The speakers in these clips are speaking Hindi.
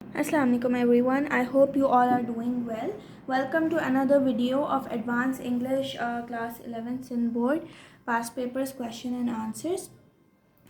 Assalamu alaikum everyone. I hope you all are doing well. Welcome to another video of Advanced English class 11th Sin board past papers question and answers.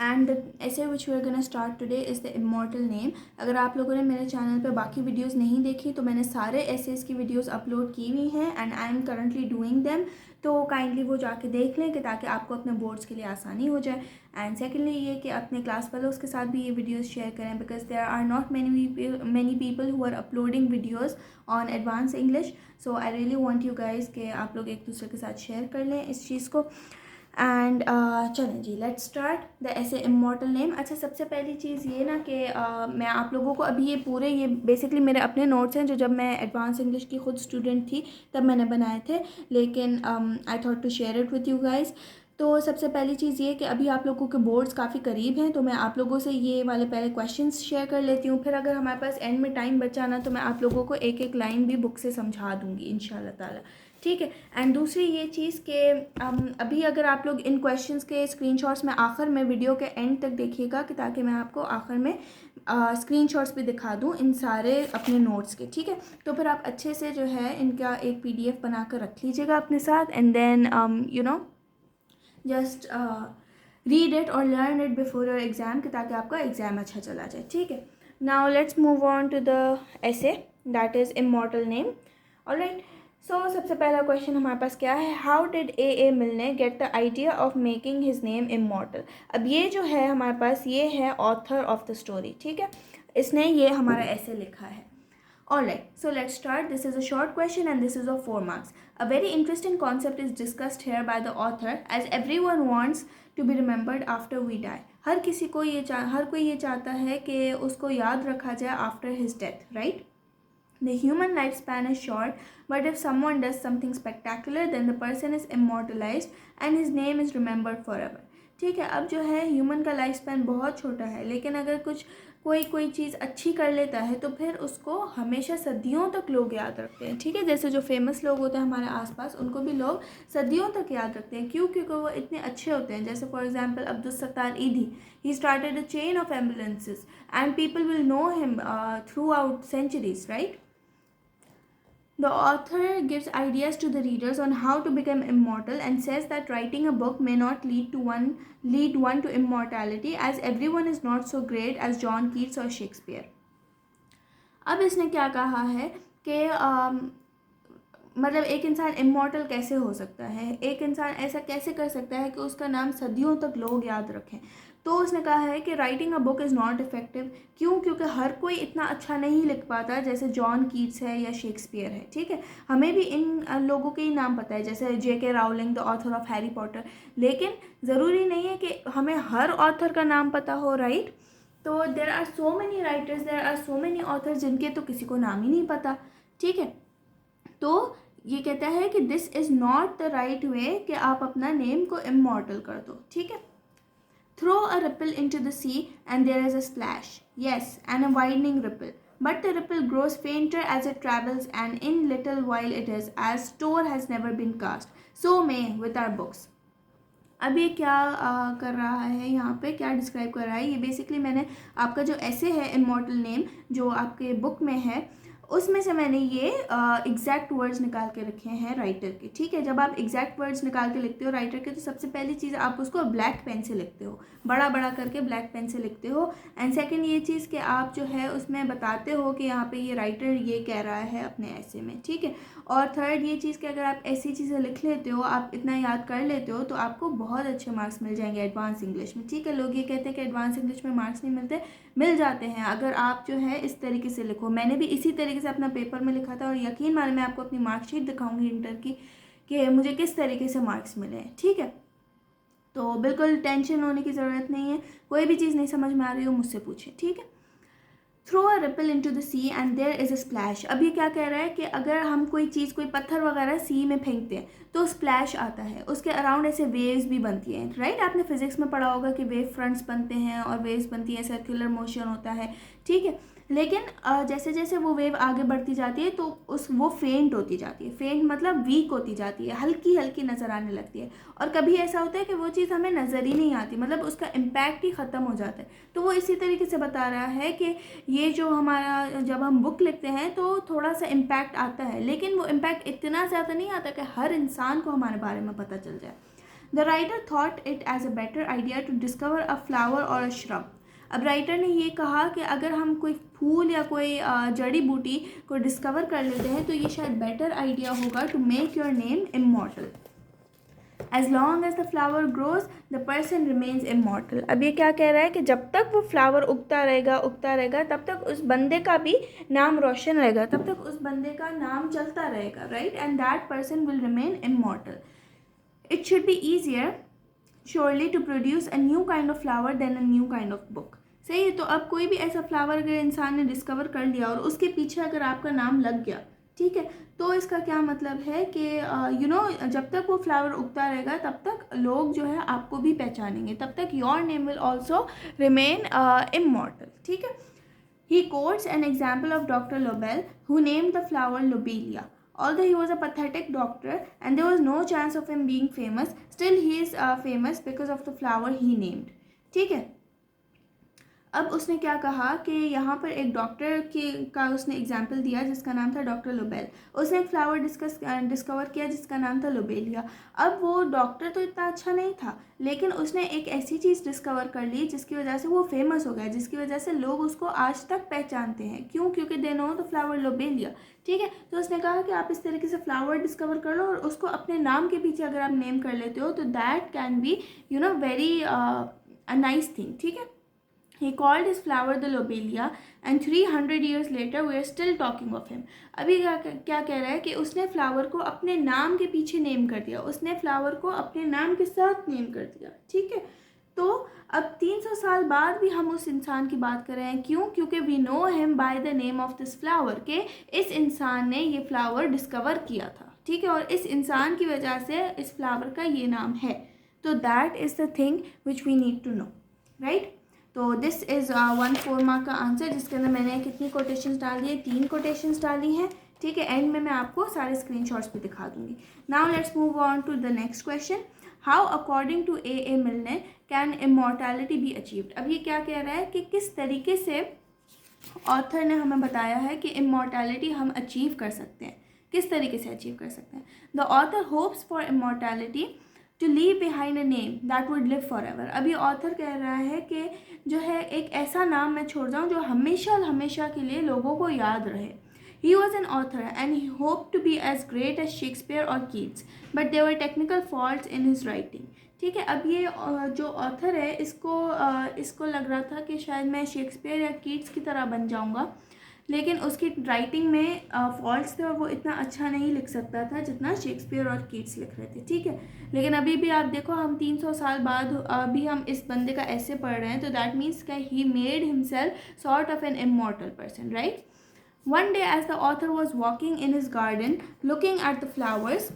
And the essay which we are gonna start today is the immortal name. अगर आप लोगों ने मेरे चैनल पे बाकी वीडियोस नहीं देखी तो मैंने सारे एसेस की वीडियोस अपलोड की हुई हैं and I am currently doing them, तो काइंडली वो जाके देख लें कि ताकि आपको अपने बोर्ड्स के लिए आसानी हो जाए. एंड सेकेंडली ये कि अपने क्लास फेलोज़ के साथ भी ये वीडियोस शेयर करें because there are not many people who are uploading videos on advance English. So I really want you guys कि आप लोग एक दूसरे के साथ शेयर कर लें इस चीज़ को. एंड चलें जी, लेट्स स्टार्ट द ऐसे इमॉर्टल नेम. अच्छा, सबसे पहली चीज़ ये ना कि मैं आप लोगों को अभी ये बेसिकली मेरे अपने नोट्स हैं जो जब मैं एडवांस इंग्लिश की खुद स्टूडेंट थी तब मैंने बनाए थे, लेकिन I thought to share it with you guys. तो सबसे पहली चीज़ ये कि अभी आप लोगों के बोर्ड्स काफ़ी करीब हैं, तो मैं आप लोगों से ये वाले पहले क्वेश्चंस शेयर कर लेती हूँ. फिर अगर हमारे पास एंड में टाइम बचा ना तो मैं आप लोगों को एक एक लाइन भी बुक से समझा दूँगी इंशाल्लाह ताला. ठीक है. एंड दूसरी ये चीज़ कि अभी अगर आप लोग इन क्वेश्चंस के स्क्रीनशॉट्स में आखिर में वीडियो के एंड तक देखिएगा कि ताकि मैं आपको आखिर में स्क्रीनशॉट्स भी दिखा दूँ इन सारे अपने नोट्स के. ठीक है. तो फिर आप अच्छे से जो है इनका एक PDF बना कर रख लीजिएगा अपने साथ and then just read it और learn it before your exam कि ताकि आपका एग्ज़ाम अच्छा चला जाए. ठीक है. Now let's move on to the ऐसे that is immortal name. Alright. So सबसे पहला क्वेश्चन हमारे पास क्या है, हाउ डिड ए मिलने get the idea of making his name immortal. अब ये जो है हमारे पास ये है ऑथर ऑफ द स्टोरी. ठीक है. इसने ये हमारा ऐसे लिखा है. Alright, so let's start. This is a short question and this is of 4 marks. A very interesting concept is discussed here by the author as everyone wants to be remembered after we die. हर कोई ये चाहता है कि उसको याद रखा जाए after his death, right? The human lifespan is short, but if someone does something spectacular, then the person is immortalized and his name is remembered forever. ठीक है. अब जो है ह्यूमन का लाइफ स्पैन बहुत छोटा है, लेकिन अगर कोई चीज़ अच्छी कर लेता है तो फिर उसको हमेशा सदियों तक लोग याद रखते हैं. ठीक है. जैसे जो फेमस लोग होते हैं हमारे आसपास उनको भी लोग सदियों तक याद रखते हैं. क्यों? क्योंकि वो इतने अच्छे होते हैं. जैसे for example Abdul Sattar Edhi, he started a chain of ambulances and people will know him throughout centuries, right? The author gives ideas to the readers on how to become immortal and says that writing a book may not lead one to immortality as everyone is not so great as John Keats or Shakespeare. अब इसने क्या कहा है कि मतलब एक इंसान इमॉर्टल कैसे हो सकता है, एक इंसान ऐसा कैसे कर सकता है कि उसका नाम सदियों तक लोग याद रखें. तो उसने कहा है कि writing a book is not effective. क्यों? क्योंकि हर कोई इतना अच्छा नहीं लिख पाता जैसे जॉन कीट्स है या शेक्सपियर है. ठीक है. हमें भी इन लोगों के ही नाम पता है जैसे JK Rowling, the author of Harry Potter, लेकिन ज़रूरी नहीं है कि हमें हर ऑथर का नाम पता हो, राइट? तो there are so many writers, there are so many authors जिनके तो किसी को नाम ही नहीं पता. ठीक है. तो ये कहता है कि this is not the right way कि आप अपना नेम को इमॉर्टल कर दो. ठीक है. Throw a ripple into the sea and there is a splash. Yes, and a widening ripple. But the ripple grows fainter as it travels and in little while it is as store has never been cast. So may with our books. अब ये क्या कर रहा है यहाँ पे, क्या डिस्क्राइब कर रहा है ये बेसिकली मैंने आपका जो ऐसे है इमॉर्टल नेम जो आपके बुक में है उसमें से मैंने ये एग्जैक्ट वर्ड्स निकाल के रखे हैं राइटर के. ठीक है. जब आप एग्जैक्ट वर्ड्स निकाल के लिखते हो राइटर के तो सबसे पहली चीज़ आप उसको ब्लैक पेन से लिखते हो, बड़ा बड़ा करके ब्लैक पेन से लिखते हो. एंड सेकंड ये चीज़ कि आप जो है उसमें बताते हो कि यहाँ पे ये राइटर ये कह रहा है अपने ऐसे में. ठीक है. और थर्ड ये चीज़ कि अगर आप ऐसी चीज़ें लिख लेते हो, आप इतना याद कर लेते हो तो आपको बहुत अच्छे मार्क्स मिल जाएंगे एडवांस इंग्लिश में. ठीक है. लोग ये कहते हैं कि एडवांस इंग्लिश में मार्क्स नहीं मिलते, मिल जाते हैं अगर आप जो है इस तरीके से लिखो. मैंने भी इसी तरीके से अपना पेपर में लिखा था और यकीन माने मैं आपको अपनी मार्कशीट दिखाऊंगी इंटर की कि मुझे किस तरीके से मार्क्स मिले हैं. ठीक है. तो बिल्कुल टेंशन होने की ज़रूरत नहीं है. कोई भी चीज़ नहीं समझ में आ रही हो मुझसे पूछे. ठीक है. Throw a ripple into the sea and there is a splash. अब ये क्या कह रहा है कि अगर हम कोई चीज़, कोई पत्थर वगैरह सी में फेंकते हैं तो स्प्लैश आता है, उसके अराउंड ऐसे वेव्स भी बनती हैं, राइट? आपने फिजिक्स में पढ़ा होगा कि वेव फ्रंट्स बनते हैं और वेव्स बनती हैं, सर्कुलर मोशन होता है. ठीक है. लेकिन जैसे जैसे वो वेव आगे बढ़ती जाती है तो वो फेंट होती जाती है। फेंट मतलब वीक होती जाती है, हल्की हल्की नज़र आने लगती है। और कभी ऐसा होता है कि वो चीज़ हमें नज़र ही नहीं आती, मतलब उसका इम्पैक्ट ही ख़त्म हो जाता है। तो वो इसी तरीके से बता रहा है कि ये जो हमारा, जब हम बुक लिखते हैं तो थोड़ा सा इम्पैक्ट आता है, लेकिन वो इम्पैक्ट इतना ज़्यादा नहीं आता कि हर इंसान को हमारे बारे में पता चल जाए। The writer thought it as a better idea to discover a flower और अ श्रब। अब राइटर ने ये कहा कि अगर हम कोई फूल या कोई जड़ी बूटी को डिस्कवर कर लेते हैं तो ये शायद बेटर आइडिया होगा to make your name immortal. As long as the flower grows the person remains immortal. अब ये क्या कह रहा है कि जब तक वो फ्लावर उगता रहेगा तब तक उस बंदे का भी नाम रोशन रहेगा, तब तक उस बंदे का नाम चलता रहेगा, right, and that person will remain immortal. It should be easier surely to produce a new kind of flower than a new kind of book। सही है। तो अब कोई भी ऐसा फ्लावर अगर इंसान ने डिस्कवर कर लिया और उसके पीछे अगर आपका नाम लग गया, ठीक है, तो इसका क्या मतलब है कि जब तक वो फ्लावर उगता रहेगा तब तक लोग जो है आपको भी पहचानेंगे, तब तक your name will also remain immortal. ठीक है। He quotes an example of Dr. Lobel, who named the flower Lobelia. Although he was a pathetic doctor and there was no chance of him being famous, still he is famous because of the flower he named. ठीक है। अब उसने क्या कहा कि यहाँ पर एक डॉक्टर का उसने एग्जाम्पल दिया जिसका नाम था डॉक्टर लोबेल। उसने एक फ्लावर डिस्कवर किया जिसका नाम था लोबेलिया। अब वो डॉक्टर तो इतना अच्छा नहीं था, लेकिन उसने एक ऐसी चीज़ डिस्कवर कर ली जिसकी वजह से वो फेमस हो गया, जिसकी वजह से लोग उसको आज तक पहचानते हैं। क्यों? क्योंकि they know the flower lobelia. ठीक है। तो उसने कहा कि आप इस तरीके से फ्लावर डिस्कवर कर लो और उसको अपने नाम के पीछे अगर आप नेम कर लेते हो तो that can be very a nice thing. ठीक है। He called his flower the lobelia and 300 years later we are still talking of him। अभी क्या कह रहा है कि उसने फ्लावर को अपने नाम के पीछे नेम कर दिया, उसने फ्लावर को अपने नाम के साथ नेम कर दिया। ठीक है। तो अब 300 साल बाद भी हम उस इंसान की बात कर रहे हैं। क्यों? क्योंकि we know him by the name of this flower, के इस इंसान ने ये फ्लावर डिस्कवर किया था। ठीक है। और इस इंसान की वजह से इस फ्लावर का ये नाम है। तो that is the thing which we need to know, right. तो दिस इज़ 1 4 मार्क का आंसर, जिसके अंदर मैंने कितनी कोटेशंस डाल दी है? 3 कोटेशंस डाली हैं। ठीक है। एंड में मैं आपको सारे स्क्रीनशॉट्स भी दिखा दूंगी। Now let's move on to the next question. How according to a millennia can immortality be achieved. अब ये क्या कह रहा है कि किस तरीके से ऑथर ने हमें बताया है कि इमॉर्टैलिटी हम अचीव कर सकते हैं, किस तरीके से अचीव कर सकते हैं। The author hopes for immortality to leave behind a name that would live forever. अभी ऑथर कह रहा है कि जो है एक ऐसा नाम मैं छोड़ जाऊँ जो हमेशा हमेशा के लिए लोगों को याद रहे। He was an author and he hoped to be as great as Shakespeare or Keats, but there were technical faults in his writing। ठीक है। अब ये जो ऑथर है इसको लग रहा था कि शायद मैं शेक्सपियर या कीट्स की तरह बन जाऊंगा, लेकिन उसकी राइटिंग में फॉल्ट्स थे और वो इतना अच्छा नहीं लिख सकता था जितना शेक्सपियर और कीट्स लिख रहे थे। ठीक है। लेकिन अभी भी आप देखो, हम 300 साल बाद अभी हम इस बंदे का ऐसे पढ़ रहे हैं, तो दैट मीन्स कि he made himself sort of an immortal person, right. One day as the author was walking in his garden looking at the flowers,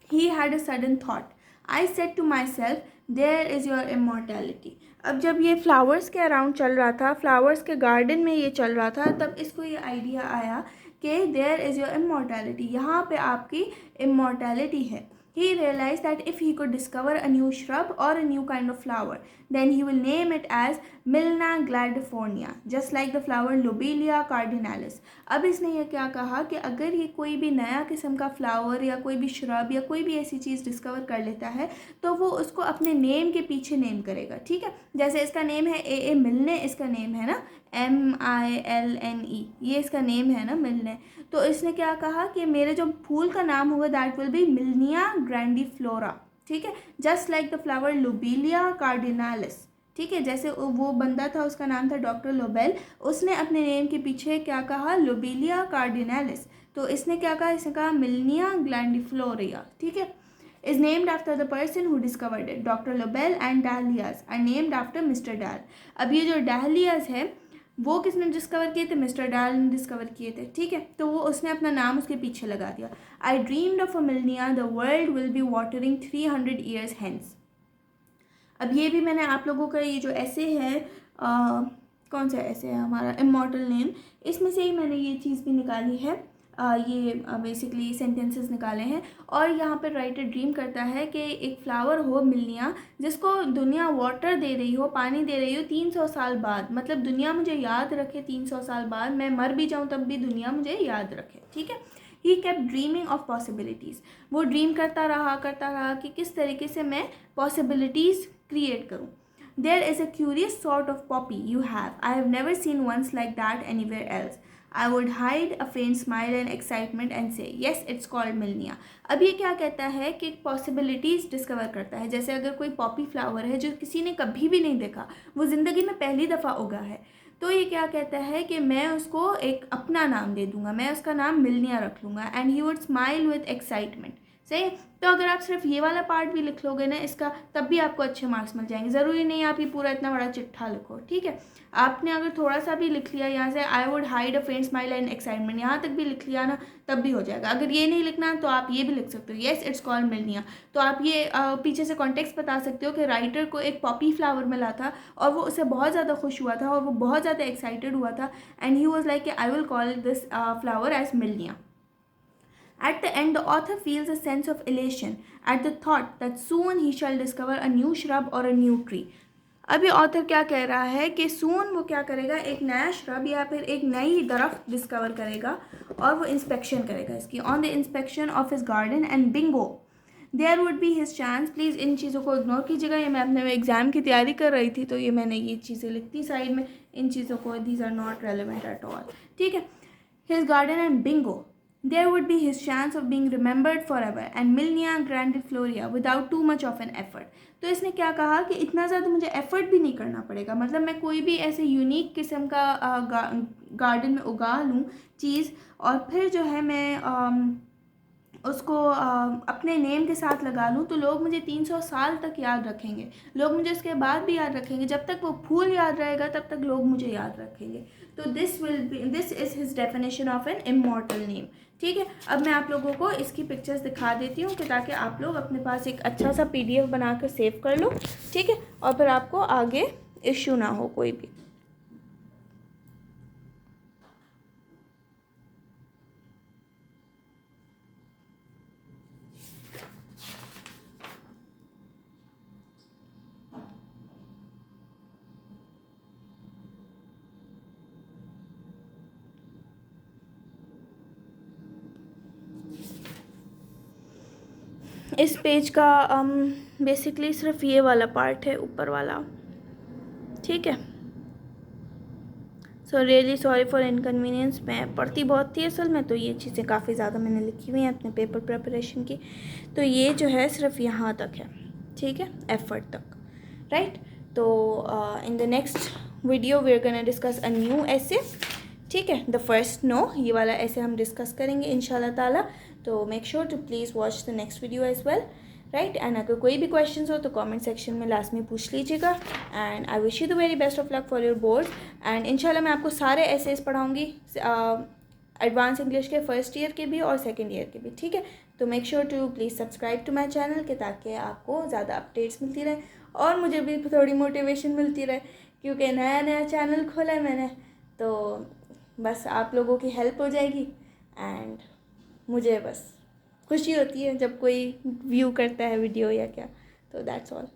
he had a sudden thought। I said to myself, there is your immortality। अब जब ये फ्लावर्स के अराउंड चल रहा था, फ्लावर्स के गार्डन में ये चल रहा था, तब इसको ये आइडिया आया कि there is your immortality, यहाँ पे आपकी immortality है। He realized that if he could discover a new shrub or a new kind of flower, then he will name it as Milna gladifornia, just like the flower Lobelia cardinalis। अब इसने ये क्या कहा कि अगर ये कोई भी नया किस्म का फ्लावर या कोई भी श्रब या कोई भी ऐसी चीज़ डिस्कवर कर लेता है तो वो उसको अपने नेम के पीछे नेम करेगा। ठीक है। जैसे इसका नेम है ए मिलने, इसका नेम है ना MILNE, ये इसका नेम है ना मिलने। तो इसने क्या कहा कि मेरे जो फूल का नाम होगा that will be millennia grandiflora. ठीक है। Just like the flower lobelia cardinalis. ठीक है। जैसे वो बंदा था उसका नाम था डॉक्टर लोबेल, उसने अपने नेम के पीछे क्या कहा? लोबेलिया कार्डिनालिस। तो इसने क्या कहा? इसने कहा मिलनिया ग्लैंडीफ्लोरिया। ठीक है। is named after the person who discovered it। Dr. Lobel and dahlias are named after Mr. Dahl। अब ये जो dahlias है वो किसने डिस्कवर किए थे? मिस्टर डाल ने डिस्कवर किए थे। ठीक है। तो वो उसने अपना नाम उसके पीछे लगा दिया। I dreamed of a millennia the world will be watering 300 years hence। अब ये भी मैंने आप लोगों का ये जो ऐसे है कौन सा ऐसे है हमारा इमॉर्टल नेम, इसमें से ही मैंने ये चीज़ भी निकाली है, ये बेसिकली सेंटेंसेस निकाले हैं। और यहाँ पर राइटर ड्रीम करता है कि एक फ्लावर हो मिलनिया, जिसको दुनिया वाटर दे रही हो, पानी दे रही हो 300 साल बाद, मतलब दुनिया मुझे याद रखे 300 साल बाद, मैं मर भी जाऊँ तब भी दुनिया मुझे याद रखे, ठीक है। He kept dreaming of possibilities, वो ड्रीम करता रहा कि किस तरीके से मैं पॉसिबिलिटीज़ क्रिएट करूँ। There is a curious sort of poppy you have, I have never seen ones like that anywhere else, I would hide a faint smile and excitement and say, yes, it's called मिलनिया। अब ये क्या कहता है कि पॉसिबिलिटीज़ डिस्कवर करता है। जैसे अगर कोई पॉपी फ्लावर है जो किसी ने कभी भी नहीं देखा, वो ज़िंदगी में पहली दफ़ा उगा है, तो ये क्या कहता है कि मैं उसको एक अपना नाम दे दूँगा, मैं उसका नाम मिलनिया रख लूँगा। And he would smile with excitement. सही। तो अगर आप सिर्फ ये वाला पार्ट भी लिख लोगे ना इसका, तब भी आपको अच्छे मार्क्स मिल जाएंगे। ज़रूरी नहीं आप ये पूरा इतना बड़ा चिट्ठा लिखो, ठीक है। आपने अगर थोड़ा सा भी लिख लिया यहाँ से, आई वुड हाइड अ फेंट स्माइल एंड एक्साइटमेंट, यहाँ तक भी लिख लिया ना, तब भी हो जाएगा। अगर ये नहीं लिखना तो आप ये भी लिख सकते हो, येस इट्स कॉल्ड मिलनिया। तो आप ये पीछे से कॉन्टेक्स्ट बता सकते हो कि राइटर को एक पॉपी फ्लावर मिला था और वो उससे बहुत ज़्यादा खुश हुआ था और वो बहुत ज़्यादा एक्साइटेड हुआ था, and he was like I will call this flower as millennia. At the end, the author feels a sense of elation at the thought that soon he shall discover a new shrub or a new tree. अभी ऑथर क्या कह रहा है कि सून वो क्या करेगा, एक नया श्रब या फिर एक नई दरख्त डिस्कवर करेगा और वो इंस्पेक्शन करेगा इसकी। On the inspection of his garden and bingo there would be his chance. Please इन चीज़ों को इग्नोर कीजिएगा, ये मैं अपने एग्ज़ाम की तैयारी कर रही थी तो ये मैंने ये चीज़ें लिखती साइड में, इन चीज़ों को these are not relevant at all, ठीक है। His garden and bingo there would be his chance of being remembered forever and Milnia granted Floria without too much of an effort। तो इसने क्या कहा कि इतना ज़्यादा मुझे एफर्ट भी नहीं करना पड़ेगा, मतलब मैं कोई भी ऐसे यूनिक किस्म का गार्डन में उगा लूँ चीज़ और फिर जो है मैं उसको अपने नेम के साथ लगा लूँ तो लोग मुझे 300 साल तक याद रखेंगे, लोग मुझे उसके बाद भी याद रखेंगे, जब तक वो फूल याद रहेगा तब तक लोग मुझे याद रखेंगे। तो this is his definition of an immortal name, ठीक है। अब मैं आप लोगों को इसकी पिक्चर्स दिखा देती हूँ कि ताकि आप लोग अपने पास एक अच्छा सा PDF बनाकर सेव कर लो, ठीक है, और फिर आपको आगे इश्यू ना हो कोई भी। इस पेज का बेसिकली सिर्फ ये वाला पार्ट है, ऊपर वाला, ठीक है। So really sorry for inconvenience. मैं पढ़ती बहुत थी असल में, तो ये चीज़ें काफ़ी ज़्यादा मैंने लिखी हुई हैं अपने पेपर प्रिपरेशन की। तो ये जो है सिर्फ यहाँ तक है, ठीक है, एफर्ट तक, राइट। तो in the next video we are gonna discuss a new essay, ठीक है। द फर्स्ट नो, ये वाला ऐसे हम डिस्कस करेंगे इंशाल्लाह ताला। तो make sure to please watch the next video as well, right. And अगर कोई भी क्वेश्चंस हो तो कमेंट सेक्शन में लास्ट में पूछ लीजिएगा। And I wish you the very best of luck for your board. And इंशाल्लाह मैं आपको सारे एसेस पढ़ाऊँगी, एडवांस इंग्लिश के फर्स्ट ईयर के भी और सेकेंड ईयर के भी, ठीक है। तो make sure to please subscribe to my channel के ताकि आपको ज़्यादा अपडेट्स मिलती रहे और मुझे भी थोड़ी मोटिवेशन मिलती रहे, क्योंकि नया नया चैनल खोला है मैंने, तो बस आप लोगों की हेल्प हो जाएगी एंड मुझे बस खुशी होती है जब कोई व्यू करता है वीडियो या क्या। तो दैट्स ऑल।